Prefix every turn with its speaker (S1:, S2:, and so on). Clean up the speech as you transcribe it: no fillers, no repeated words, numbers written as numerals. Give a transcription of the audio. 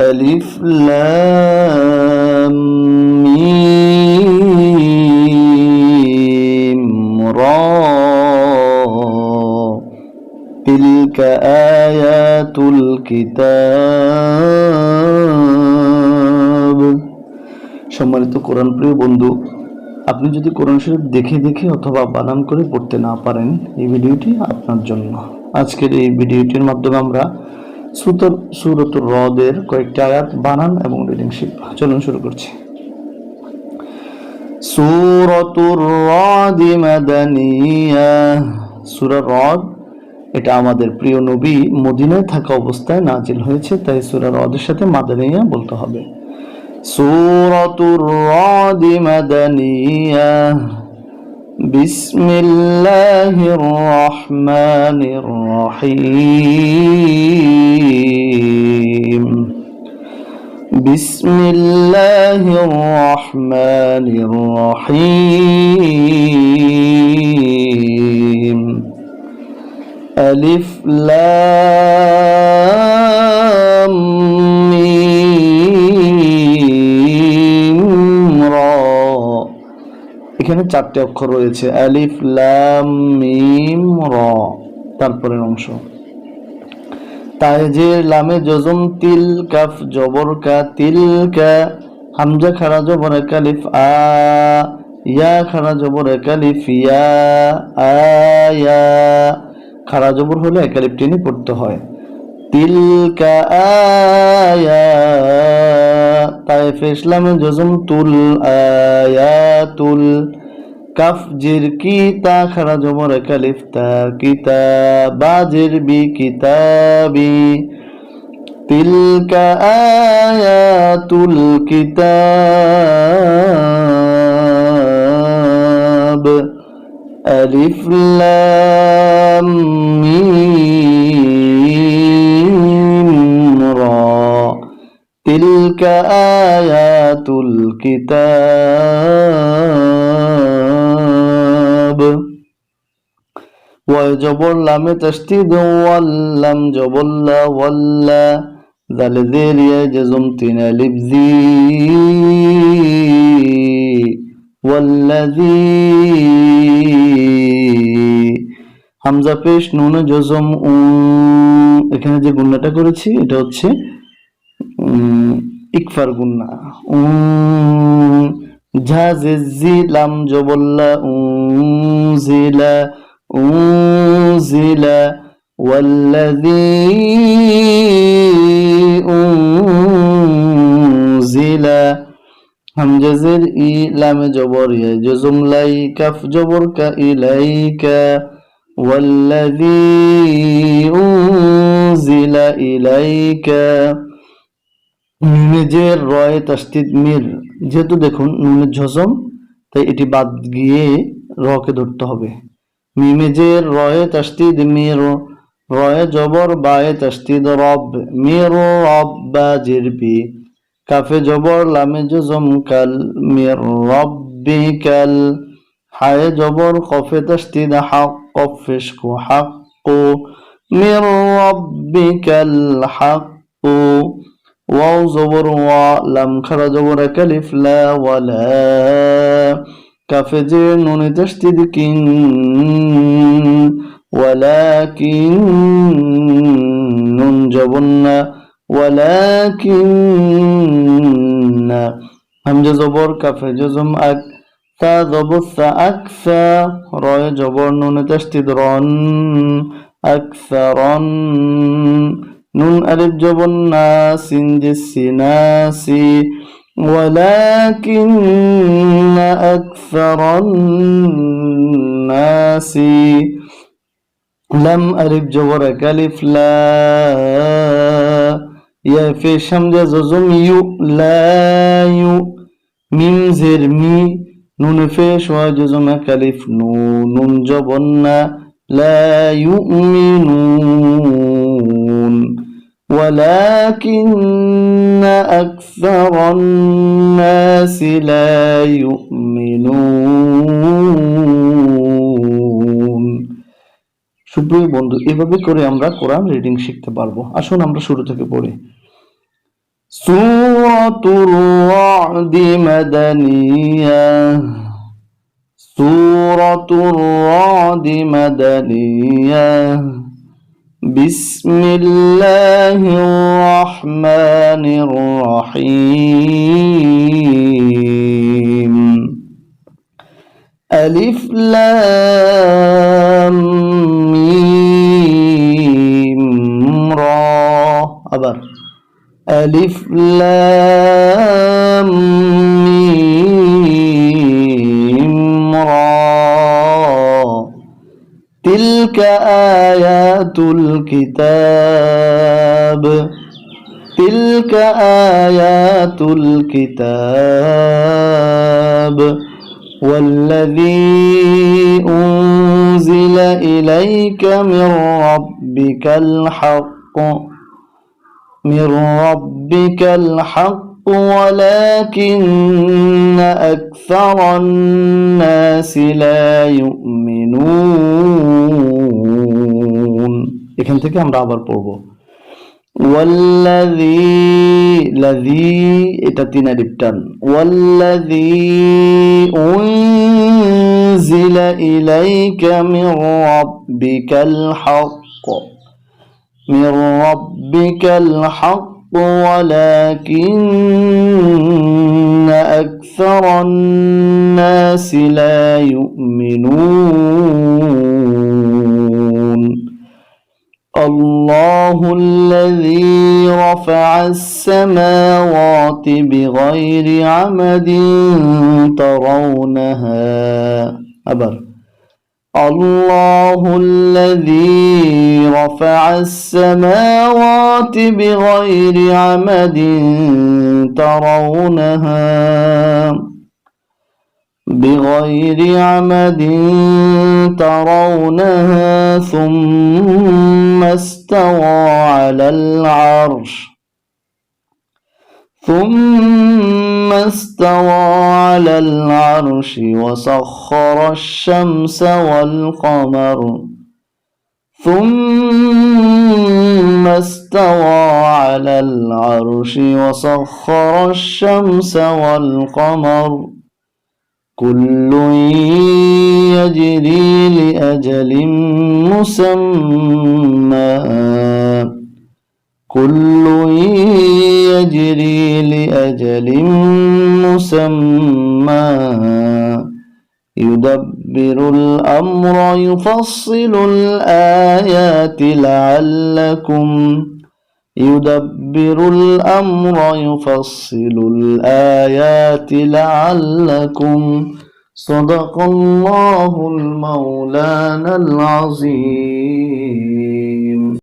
S1: আলিফ লাম মিম রা তিলকা আয়াতুল কিতাব। সম্মানিত কোরআন প্রিয় বন্ধু, আপনি যদি কোরআন শরীফ দেখে দেখে অথবা বানান করে পড়তে না পারেন, এই ভিডিওটি আপনার জন্য। আজকের এই ভিডিওটির মাধ্যমে আমরা সূরাতুর রদের কয়েকটি আয়াত বানান এবং রিডিং শিখব। চলুন শুরু করছি। সূরাতুর রদ মাদানিয়া। সূরা রদ এটা আমাদের প্রিয় নবী মদিনায় থাকা অবস্থায় নাজিল হয়েছে, তাই সূরা রদের সাথে মাদানিয়া বলতে হবে। সূরাতুর রদ মাদানিয়া। বিসমিল্লাহির রহমানির রহিম। বিসমিল্লাহির রহমানির রহিম। আলিফ লাম মিম রা। এখানে চারটি অক্ষর রয়েছে, আলিফ লাম মিম রা। তারপরের অংশ তাইজের লামে জজম তিল, কাফ জবর কা তিলকা, হামজা খাড়া জবর কালিফ আ, ইয়া খাড়া জবর কালিফ ইয়া, আয়া খাড়া জবর হলে একালিফ টেনে পড়তে হয়। তিলকা আয়া, তাই ফেসলামে জজম তুল, আয়াতুল, কাফ জির কি, তা খাড়া জবর কালিফ তা, কিতাবা জির বি, কিতাবি। তিলকা আয়াতুল কিতাব। আলিফ লাম মিম রা। তিলকা আয়াতুল কিতাব। ওয়াই জবর লামে তাসদীদ, ওয়াল্লাম জবর লা, ওয়াল্লা, জালে জের ইয়া জজম তিন, আলিফ জি, ওয়াল্লাযী। হামজা পেশ নুনে জজম উ। এখানে যে গুণনাটা করেছি এটা হচ্ছে ইকফার গুন্না। ঝা জি লাম জবল্লা, উজিলা, উজিলা, ওয়াল্লাযী উজিলা। হামজা জের ই লামে জবর ইয়া জজম লাই, কাফ জবর কা, ইলাইকা, ওয়াল্লাযী উজিলা ইলাইকা। নুনে জের রয়ে তাসদীদ মির, যেহেতু দেখুন নুনের জজম তাই এটি বাদ গিয়ে রকে ধরতে হবে। মিমে জের রয়ে তাসদীদ মির, রয়ে জবর বায়ে তাসদীদ রব, মির রব্বা জির বি, কাফে জবর লামে জজম কাল, মির রব্বিকাল, হায়ে জবর কফে তাসদীদ হাক, কফ ফিশকু হাক্কু, মির রব্বিকাল হাক্কু। ওয়াও জবর ওয়া, লাম খাড়া জবর কালিফ লা, ওয়ালা, কাফে জের নুনে তাসদীদ কিন, ওয়ালাকিন, নুন জবর না, ওয়ালাকিন্না, হামজা জবর কাফে জজম আক, তা জবর সা, আকসা, রয়ে জবর নুনে তাসদীদ রন, আকসারন, নুন আলিফ জবর না, সিন জিসি নাসি, ওয়ালাকিন্না আকসারান নাসি। লাম আলিফ জবর কালিফ লা, ইয়া পেশ হামজা জজম ইউ, লা ইউ, মিম জের মি, নুন পেশ ওয়া জজম কালিফ নু, নুন জবর না, লা ইউমিনুন, ولكن أكثر الناس لا يؤمنون। সুপ্রিয় বন্ধু, এভাবে করে আমরা কোরআন রিডিং শিখতে পারবো। আসুন আমরা শুরু থেকে পড়ি। سورة الرعد مدنية. سورة الرعد مدنية. بسم الله الرحمن الرحيم. ألف لام ميم را. আবার ألف لام ميم را. تلك آيات الكتاب. تلك آيات الكتاب والذي أنزل إليك من ربك الحق. من ربك الحق ولكن أكثر الناس لا يؤمنون. এখান থেকে আমরা আবার পড়ব। والذي الذي এটা তিন আলিফ টান। والذي أنزل إليك من ربك الحق. من ربك الحق ولكن أكثر الناس لا يؤمنون. الله الذي رفع السماوات بغير عمد ترونها. أبر الله الذي رفع السماوات بغير عمد ترونها. بغير عمد ترونها ثم استوى على العرش. ثم استوى على العرش وسخر الشمس والقمر. ثم استوى على العرش وسخر الشمس والقمر كل يجري لأجل مسمى. كل يجري لأجل مسمى. يدبر الأمر يفصل الآيات لعلكم. يدبر الأمر يفصل الآيات لعلكم. صدق الله المولانا العظيم.